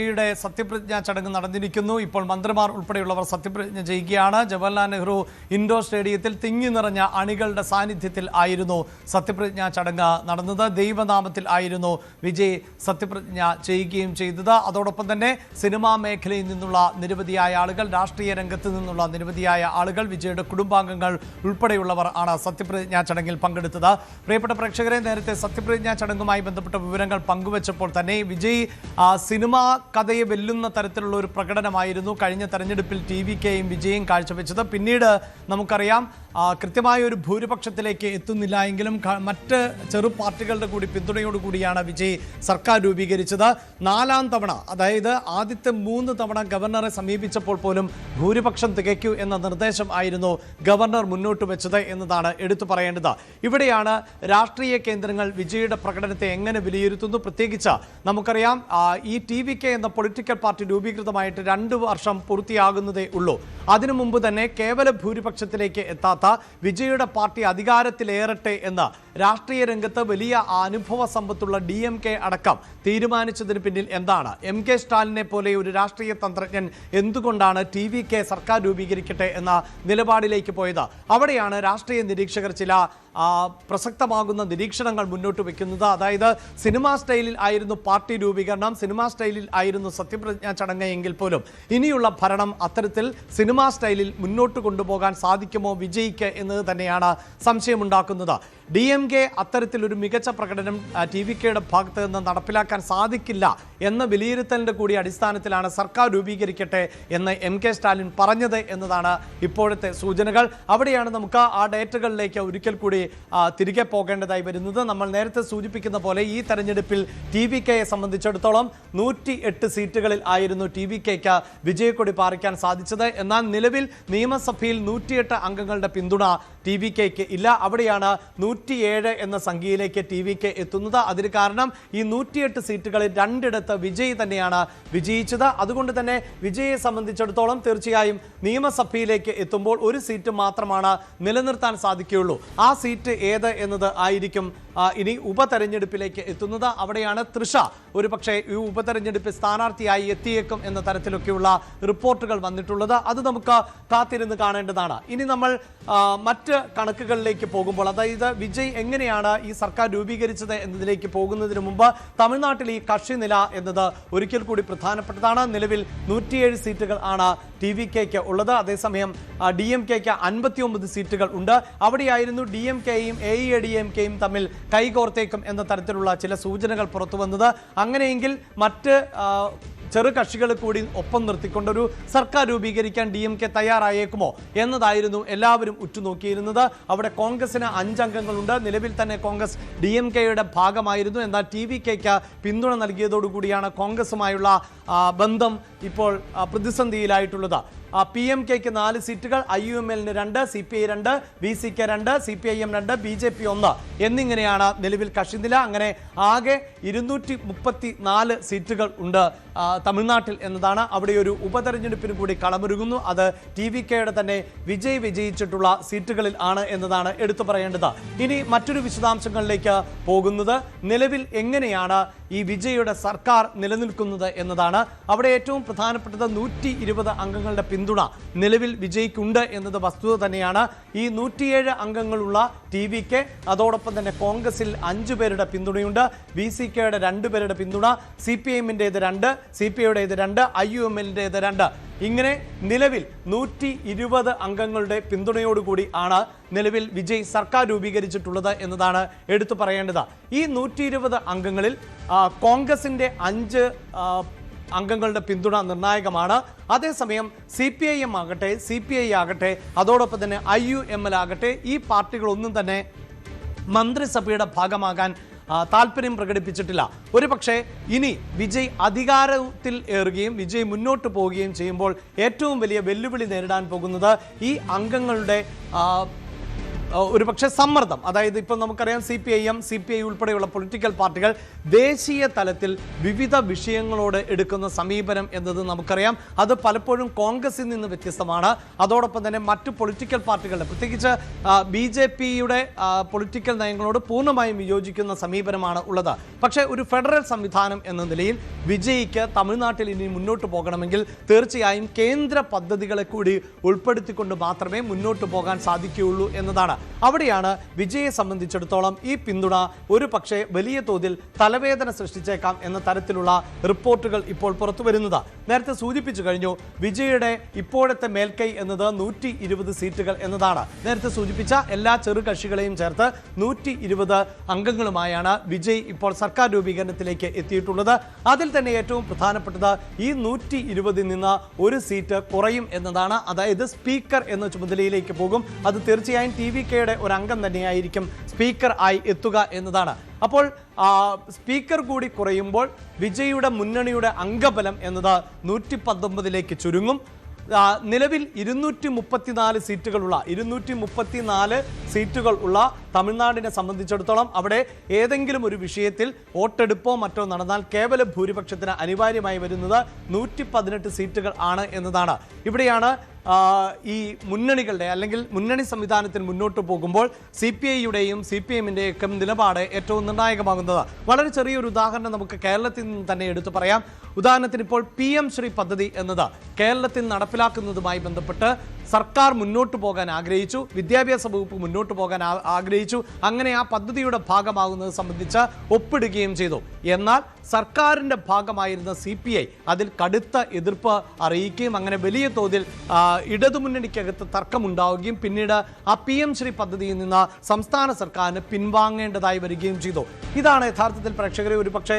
യുടെ സത്യപ്രതിജ്ഞാ ചടങ്ങ് നടന്നിരിക്കുന്നു. ഇപ്പോൾ മന്ത്രിമാർ ഉൾപ്പെടെയുള്ളവർ സത്യപ്രതിജ്ഞ ചെയ്യുകയാണ്. ജവഹർലാൽ നെഹ്റു ഇൻഡോർ സ്റ്റേഡിയത്തിൽ തിങ്ങി നിറഞ്ഞ അണികളുടെ സാന്നിധ്യത്തിൽ ആയിരുന്നു സത്യപ്രതിജ്ഞാ ചടങ്ങ് നടന്നത്. ദൈവനാമത്തിൽ ആയിരുന്നു വിജയ് സത്യപ്രതിജ്ഞ ചെയ്യുകയും ചെയ്തത്. അതോടൊപ്പം തന്നെ സിനിമാ മേഖലയിൽ നിന്നുള്ള നിരവധിയായ ആളുകൾ, രാഷ്ട്രീയ രംഗത്ത് നിന്നുള്ള നിരവധിയായ ആളുകൾ, വിജയുടെ കുടുംബാംഗങ്ങൾ ഉൾപ്പെടെയുള്ളവർ ആണ് സത്യപ്രതിജ്ഞാ ചടങ്ങിൽ പങ്കെടുത്തത്. പ്രിയപ്പെട്ട പ്രേക്ഷകരെ, നേരത്തെ സത്യപ്രതിജ്ഞാ ചടങ്ങുമായി ബന്ധപ്പെട്ട വിവരങ്ങൾ പങ്കുവച്ചപ്പോൾ തന്നെ വിജയ് സിനിമാ കഥയെ വെല്ലുന്ന തരത്തിലുള്ള ഒരു പ്രകടനമായിരുന്നു കഴിഞ്ഞ തെരഞ്ഞെടുപ്പിൽ ടിവികെയും വിജയും കാഴ്ചവെച്ചത്. പിന്നീട് നമുക്കറിയാം കൃത്യമായ ഒരു ഭൂരിപക്ഷത്തിലേക്ക് എത്തുന്നില്ല എങ്കിലും മറ്റ് ചെറു പാർട്ടികളുടെ കൂടി പിന്തുണയോടുകൂടിയാണ് വിജയ് സർക്കാർ രൂപീകരിച്ചത്. 4ാം തവണ, അതായത് ആദ്യത്തെ 3 തവണ ഗവർണറെ സമീപിച്ചപ്പോൾ പോലും ഭൂരിപക്ഷം തികയ്ക്കൂ എന്ന നിർദ്ദേശം ആയിരുന്നു ഗവർണർ മുന്നോട്ട് വെച്ചത് എന്നതാണ് എടുത്തു പറയേണ്ടത്. ഇവിടെയാണ് രാഷ്ട്രീയ കേന്ദ്രങ്ങൾ വിജയുടെ പ്രകടനത്തെ എങ്ങനെ വിലയിരുത്തുന്നു. പ്രത്യേകിച്ച് നമുക്കറിയാം ഈ ടിവികെ എന്ന പൊളിറ്റിക്കൽ പാർട്ടി രൂപീകൃതമായിട്ട് 2 വർഷം പൂർത്തിയാകുന്നതേ ഉള്ളൂ. അതിനു മുമ്പ് തന്നെ കേവല ഭൂരിപക്ഷത്തിലേക്ക് എത്താത്ത വിജയുടെ പാർട്ടി അധികാരത്തിലേറട്ടെ എന്ന് രാഷ്ട്രീയ രംഗത്ത് വലിയ അനുഭവ സമ്പത്തുള്ള DMK അടക്കം തീരുമാനിച്ചതിന് പിന്നിൽ എന്താണ്? MK സ്റ്റാലിനെ പോലെ ഒരു രാഷ്ട്രീയ തന്ത്രജ്ഞൻ എന്തുകൊണ്ടാണ് ടിവികെ സർക്കാർ രൂപീകരിക്കട്ടെ എന്ന നിലപാടിലേക്ക് പോയത്? അവിടെയാണ് രാഷ്ട്രീയ നിരീക്ഷകർ ചില പ്രസക്തമാകുന്ന നിരീക്ഷണങ്ങൾ മുന്നോട്ട് വയ്ക്കുന്നത്. അതായത് സിനിമാ സ്റ്റൈലിൽ ആയിരുന്നു പാർട്ടി രൂപീകരണം, സിനിമാ സ്റ്റൈലിൽ ആയിരുന്നു സത്യപ്രതിജ്ഞാ ചടങ്ങ് എങ്കിൽ പോലും ഇനിയുള്ള ഭരണം അത്തരത്തിൽ സിനിമാ സ്റ്റൈലിൽ മുന്നോട്ട് കൊണ്ടുപോകാൻ സാധിക്കുമോ വിജയ്ക്ക് എന്നത് തന്നെയാണ് സംശയമുണ്ടാക്കുന്നത്. DMK അത്തരത്തിലൊരു മികച്ച പ്രകടനം ടിവികെയുടെ ഭാഗത്ത് നിന്ന് നടപ്പിലാക്കാൻ സാധിക്കില്ല എന്ന വിലയിരുത്തലിൻ്റെ കൂടി അടിസ്ഥാനത്തിലാണ് സർക്കാർ രൂപീകരിക്കട്ടെ എന്ന് MK സ്റ്റാലിൻ പറഞ്ഞത് എന്നതാണ് ഇപ്പോഴത്തെ സൂചനകൾ. അവിടെയാണ് നമുക്ക് ആ ഡേറ്റകളിലേക്ക് ഒരിക്കൽ കൂടി തിരികെ പോകേണ്ടതായി വരുന്നത്. നമ്മൾ നേരത്തെ സൂചിപ്പിക്കുന്ന പോലെ ഈ തെരഞ്ഞെടുപ്പിൽ ടിവികെയെ സംബന്ധിച്ചിടത്തോളം 108 സീറ്റുകളിൽ ആയിരുന്നു ടിവികെക്ക് വിജയക്കൊടി പാറിക്കാൻ സാധിച്ചത്. എന്നാൽ നിലവിൽ നിയമസഭയിൽ 108 അംഗങ്ങളുടെ പിന്തുണ ടിവികെക്ക് ഇല്ല. അവിടെയാണ് 107 എന്ന സംഖ്യയിലേക്ക് ടിവികെ എത്തുന്നത്. അതിന് കാരണം ഈ 108 സീറ്റുകളിൽ 2ഇടത്ത് വിജയ് തന്നെയാണ് വിജയിച്ചത്. അതുകൊണ്ട് തന്നെ വിജയെ സംബന്ധിച്ചിടത്തോളം തീർച്ചയായും നിയമസഭയിലേക്ക് എത്തുമ്പോൾ ഒരു സീറ്റ് മാത്രമാണ് നിലനിർത്താൻ സാധിക്കുകയുള്ളൂ. ആ സീറ്റ് ഏത് എന്നത് ആയിരിക്കും ഇനി ഉപതെരഞ്ഞെടുപ്പിലേക്ക് എത്തുന്നത്. അവിടെയാണ് തൃഷ ഒരു പക്ഷേ ഈ ഉപതെരഞ്ഞെടുപ്പിൽ സ്ഥാനാർത്ഥിയായി എത്തിയേക്കും എന്ന തരത്തിലൊക്കെയുള്ള റിപ്പോർട്ടുകൾ വന്നിട്ടുള്ളത്. അത് നമുക്ക് കാത്തിരുന്ന് കാണേണ്ടതാണ്. ഇനി നമ്മൾ മറ്റ് കണക്കുകളിലേക്ക് പോകുമ്പോൾ, അതായത് വിജയ് എങ്ങനെയാണ് ഈ സർക്കാർ രൂപീകരിച്ചത് എന്നതിലേക്ക് പോകുന്നതിന് മുമ്പ് തമിഴ്നാട്ടിൽ ഈ കക്ഷി നില എന്നത് ഒരിക്കൽ കൂടി പ്രധാനപ്പെട്ടതാണ്. നിലവിൽ 107 സീറ്റുകൾ ആണ് ടിവികെക്ക് ഉള്ളത്. അതേസമയം DMKക്ക് 59 സീറ്റുകൾ ഉണ്ട്. അവിടെയായിരുന്നു DMKയും AEADMKയും തമ്മിൽ കൈകോർത്തേക്കും എന്ന തരത്തിലുള്ള ചില സൂചനകൾ പുറത്തു വന്നത്. അങ്ങനെയെങ്കിൽ മറ്റ് ചെറു കക്ഷികൾ കൂടി ഒപ്പം നിർത്തിക്കൊണ്ടൊരു സർക്കാർ രൂപീകരിക്കാൻ DMK തയ്യാറായേക്കുമോ എന്നതായിരുന്നു എല്ലാവരും ഉറ്റുനോക്കിയിരുന്നത്. അവിടെ കോൺഗ്രസിന് 5 അംഗങ്ങളുണ്ട്. നിലവിൽ തന്നെ കോൺഗ്രസ് DMKയുടെ ഭാഗമായിരുന്നു. എന്നാൽ ടിവികെക്ക് പിന്തുണ നൽകിയതോടുകൂടിയാണ് കോൺഗ്രസുമായുള്ള ബന്ധം ഇപ്പോൾ പ്രതിസന്ധിയിലായിട്ടുള്ളത്. PMKക്ക് 4 സീറ്റുകൾ, IUMLന് 2, CPI 2, VCക്ക് 2, CPIM 2, BJP 1 എന്നിങ്ങനെയാണ് നിലവിൽ കക്ഷിനില. അങ്ങനെ ആകെ 234 സീറ്റുകൾ ഉണ്ട് തമിഴ്നാട്ടിൽ എന്നതാണ്. അവിടെ ഒരു ഉപതെരഞ്ഞെടുപ്പിന് കൂടി കളമൊരുങ്ങുന്നു. അത് ടിവികെയുടെ തന്നെ വിജയിച്ചിട്ടുള്ള സീറ്റുകളിൽ ആണ് എന്നതാണ് എടുത്തു പറയേണ്ടത്. ഇനി മറ്റൊരു വിശദാംശങ്ങളിലേക്ക് പോകുന്നത് നിലവിൽ എങ്ങനെയാണ് ഈ വിജയുടെ സർക്കാർ നിലനിൽക്കുന്നത് എന്നതാണ്. അവിടെ ഏറ്റവും പ്രധാനപ്പെട്ടത് 120 അംഗങ്ങളുടെ പിന്തുണ നിലവിൽ വിജയ്ക്കുണ്ട് എന്നത് വസ്തുത തന്നെയാണ്. ഈ 107 അംഗങ്ങളുള്ള ടിവികെ, അതോടൊപ്പം തന്നെ കോൺഗ്രസിൽ 5 പേരുടെ പിന്തുണയുണ്ട്, VCKയുടെ 2 പേരുടെ പിന്തുണ, CPIMൻ്റേത് 2, CPIയുടേത് 2, IUMLൻ്റേത് 2. ഇങ്ങനെ നിലവിൽ 120 അംഗങ്ങളുടെ പിന്തുണയോടുകൂടി ആണ് നിലവിൽ വിജയ് സർക്കാർ രൂപീകരിച്ചിട്ടുള്ളത് എന്നതാണ് എടുത്തു പറയേണ്ടത്. ഈ 120 അംഗങ്ങളിൽ കോൺഗ്രസിൻ്റെ 5 അംഗങ്ങളുടെ പിന്തുണ നിർണായകമാണ്. അതേസമയം CPIM ആകട്ടെ, CPI ആകട്ടെ, അതോടൊപ്പം തന്നെ IUML ആകട്ടെ, ഈ പാർട്ടികളൊന്നും തന്നെ മന്ത്രിസഭയുടെ ഭാഗമാകാൻ താല്പര്യം പ്രകടിപ്പിച്ചിട്ടില്ല. ഒരു പക്ഷേ ഇനി വിജയ് അധികാരത്തിൽ ഏറുകയും വിജയ് മുന്നോട്ട് പോവുകയും ചെയ്യുമ്പോൾ ഏറ്റവും വലിയ വെല്ലുവിളി നേരിടാൻ പോകുന്നത് ഈ അംഗങ്ങളുടെ ഒരുപക്ഷെ സമ്മർദ്ദം, അതായത് ഇപ്പം നമുക്കറിയാം CPIM CPI ഉൾപ്പെടെയുള്ള പൊളിറ്റിക്കൽ പാർട്ടികൾ ദേശീയ തലത്തിൽ വിവിധ വിഷയങ്ങളോട് എടുക്കുന്ന സമീപനം എന്നത് നമുക്കറിയാം. അത് പലപ്പോഴും കോൺഗ്രസിൽ നിന്ന് വ്യത്യസ്തമാണ്. അതോടൊപ്പം തന്നെ മറ്റു പൊളിറ്റിക്കൽ പാർട്ടികളുടെ, പ്രത്യേകിച്ച് BJPയുടെ പൊളിറ്റിക്കൽ നയങ്ങളോട് പൂർണ്ണമായും വിയോജിക്കുന്ന സമീപനമാണ് ഉള്ളത്. പക്ഷേ ഒരു ഫെഡറൽ സംവിധാനം എന്ന നിലയിൽ വിജയ്ക്ക് തമിഴ്നാട്ടിൽ ഇനി മുന്നോട്ട് പോകണമെങ്കിൽ തീർച്ചയായും കേന്ദ്ര പദ്ധതികളെ കൂടി ഉൾപ്പെടുത്തിക്കൊണ്ട് മാത്രമേ മുന്നോട്ട് പോകാൻ സാധിക്കുകയുള്ളൂ എന്നതാണ്. അവിടെയാണ് വിജയെ സംബന്ധിച്ചിടത്തോളം ഈ പിന്തുണ ഒരു പക്ഷേ വലിയ തോതിൽ തലവേദന സൃഷ്ടിച്ചേക്കാം എന്ന തരത്തിലുള്ള റിപ്പോർട്ടുകൾ ഇപ്പോൾ പുറത്തു വരുന്നത്. നേരത്തെ സൂചിപ്പിച്ചു കഴിഞ്ഞു, വിജയുടെ ഇപ്പോഴത്തെ മേൽക്കൈ എന്നത് 120 സീറ്റുകൾ എന്നതാണ്. നേരത്തെ സൂചിപ്പിച്ച എല്ലാ ചെറു കക്ഷികളെയും ചേർത്ത് 120 അംഗങ്ങളുമായാണ് വിജയ് ഇപ്പോൾ സർക്കാർ രൂപീകരണത്തിലേക്ക് എത്തിയിട്ടുള്ളത്. അതിൽ തന്നെ ഏറ്റവും പ്രധാനപ്പെട്ടത് ഈ 120 നിന്ന് ഒരു സീറ്റ് കുറയും എന്നതാണ്. അതായത് സ്പീക്കർ എന്ന ചുമതലയിലേക്ക് പോകും. അത് തീർച്ചയായും TVKയുടെ ഒരു അംഗം തന്നെയായിരിക്കും സ്പീക്കർ ആയി എത്തുക എന്നതാണ്. അപ്പോൾ സ്പീക്കർ കൂടി കുറയുമ്പോൾ വിജയുടെ മുന്നണിയുടെ അംഗബലം എന്നത് 119ലേക്ക് ചുരുങ്ങും. നിലവിൽ 234 സീറ്റുകൾ ഉള്ള തമിഴ്നാടിനെ സംബന്ധിച്ചിടത്തോളം അവിടെ ഏതെങ്കിലും ഒരു വിഷയത്തിൽ വോട്ടെടുപ്പോ മറ്റോ നടന്നാൽ കേവല ഭൂരിപക്ഷത്തിന് അനിവാര്യമായി വരുന്നത് 118 സീറ്റുകൾ ആണ് എന്നതാണ്. ഇവിടെയാണ് ഈ മുന്നണികളുടെ അല്ലെങ്കിൽ മുന്നണി സംവിധാനത്തിൽ മുന്നോട്ട് പോകുമ്പോൾ CPIയുടെയും CPMൻ്റെയൊക്കെ നിലപാട് ഏറ്റവും നിർണായകമാകുന്നത്. വളരെ ചെറിയൊരു ഉദാഹരണം നമുക്ക് കേരളത്തിൽ നിന്ന് തന്നെ എടുത്തു പറയാം. ഉദാഹരണത്തിന് ഇപ്പോൾ PM ശ്രീ പദ്ധതി എന്നത് കേരളത്തിൽ നടപ്പിലാക്കുന്നതുമായി ബന്ധപ്പെട്ട് സർക്കാർ മുന്നോട്ട് പോകാൻ ആഗ്രഹിച്ചു, വിദ്യാഭ്യാസ വകുപ്പ് മുന്നോട്ട് പോകാൻ ആഗ്രഹിച്ചു. അങ്ങനെ ആ പദ്ധതിയുടെ ഭാഗമാകുന്നത് സംബന്ധിച്ച് ഒപ്പിടുകയും ചെയ്തു. എന്നാൽ സർക്കാരിൻ്റെ ഭാഗമായിരുന്ന CPI അതിൽ കടുത്ത എതിർപ്പ് അറിയിക്കുകയും അങ്ങനെ വലിയ തോതിൽ ഇടതുമുന്നണിക്കകത്ത് തർക്കമുണ്ടാവുകയും പിന്നീട് ആ PM ശ്രീ പദ്ധതിയിൽ നിന്ന് സംസ്ഥാന സർക്കാരിന് പിൻവാങ്ങേണ്ടതായി വരികയും ചെയ്തു. ഇതാണ് യഥാർത്ഥത്തിൽ പ്രേക്ഷകരെ ഒരുപക്ഷെ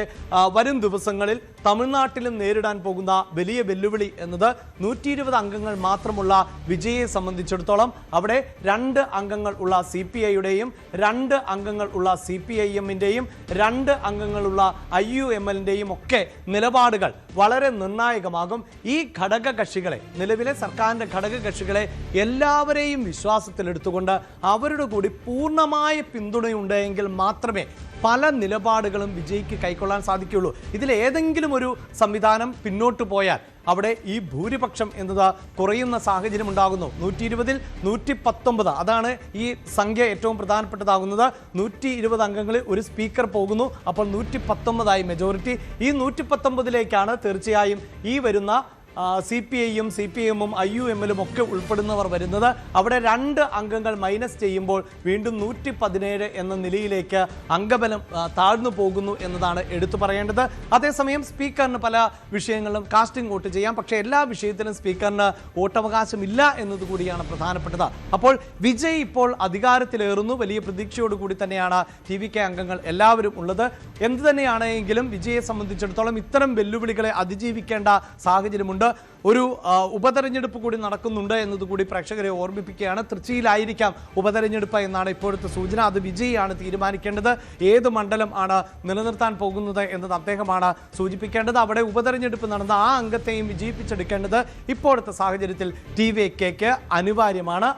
വരും ദിവസങ്ങളിൽ തമിഴ്നാട്ടിലും നേരിടാൻ പോകുന്ന വലിയ വെല്ലുവിളി എന്നത്. 120 അംഗങ്ങൾ മാത്രമുള്ള വിജയെ സംബന്ധിച്ചിടത്തോളം അവിടെ 2 അംഗങ്ങൾ ഉള്ള CPIയുടെയും 2 അംഗങ്ങൾ ഉള്ള CPIMൻ്റെയും 2 അംഗങ്ങളുള്ള IUMLൻ്റെയും ഒക്കെ നിലപാടുകൾ വളരെ നിർണായകമാകും. ഈ ഘടകകക്ഷികളെ, നിലവിലെ സർക്കാരിൻ്റെ ഘടകകക്ഷികളെ എല്ലാവരെയും വിശ്വാസത്തിലെടുത്തുകൊണ്ട് അവരുടെ കൂടി പൂർണ്ണമായ പിന്തുണയുണ്ടെങ്കിൽ മാത്രമേ പല നിലപാടുകളും വിജയ്ക്ക് കൈക്കൊള്ളാൻ സാധിക്കുകയുള്ളൂ. ഇതിലേതെങ്കിലും ഒരു സംവിധാനം പിന്നോട്ട് പോയാൽ അവിടെ ഈ ഭൂരിപക്ഷം എന്നത് കുറയുന്ന സാഹചര്യം ഉണ്ടാകുന്നു. 120ൽ 119, അതാണ് ഈ സംഖ്യ ഏറ്റവും പ്രധാനപ്പെട്ടതാകുന്നത്. 120 അംഗങ്ങളിൽ ഒരു സ്പീക്കർ പോകുന്നു. അപ്പോൾ 119 മെജോറിറ്റി. ഈ 119ലേക്കാണ് തീർച്ചയായും ഈ വരുന്ന CPIയും CPMും IUMലും ഒക്കെ ഉൾപ്പെടുന്നവർ വരുന്നത്. അവിടെ 2 അംഗങ്ങൾ മൈനസ് ചെയ്യുമ്പോൾ വീണ്ടും 117 എന്ന നിലയിലേക്ക് അംഗബലം താഴ്ന്നു പോകുന്നു എന്നതാണ് എടുത്തു പറയേണ്ടത്. അതേസമയം സ്പീക്കറിന് പല വിഷയങ്ങളിലും കാസ്റ്റിംഗ് വോട്ട് ചെയ്യാം, പക്ഷേ എല്ലാ വിഷയത്തിലും സ്പീക്കറിന് വോട്ടവകാശമില്ല എന്നതുകൂടിയാണ് പ്രധാനപ്പെട്ടത്. അപ്പോൾ വിജയ് ഇപ്പോൾ അധികാരത്തിലേറുന്നു. വലിയ പ്രതീക്ഷയോടുകൂടി തന്നെയാണ് TVK അംഗങ്ങൾ എല്ലാവരും ഉള്ളത്. എന്തു തന്നെയാണെങ്കിലും വിജയെ സംബന്ധിച്ചിടത്തോളം ഇത്തരം വെല്ലുവിളികളെ അതിജീവിക്കേണ്ട സാഹചര്യമുണ്ട്. ഒരു ഉപതെരഞ്ഞെടുപ്പ് കൂടി നടക്കുന്നുണ്ട് എന്നതുകൂടി പ്രേക്ഷകരെ ഓർമ്മിപ്പിക്കുകയാണ്. തൃച്ചിയിലായിരിക്കാം ഉപതെരഞ്ഞെടുപ്പ് എന്നാണ് ഇപ്പോഴത്തെ സൂചന. അത് വിജയിയാണ് തീരുമാനിക്കേണ്ടത്. ഏത് മണ്ഡലം ആണ് നിലനിർത്താൻ പോകുന്നത് എന്നത് അദ്ദേഹമാണ് സൂചിപ്പിക്കേണ്ടത്. അവിടെ ഉപതെരഞ്ഞെടുപ്പ് നടന്ന ആ അംഗത്തെയും വിജയിപ്പിച്ചെടുക്കേണ്ടത് ഇപ്പോഴത്തെ സാഹചര്യത്തിൽ TVKക്ക് അനിവാര്യമാണ്.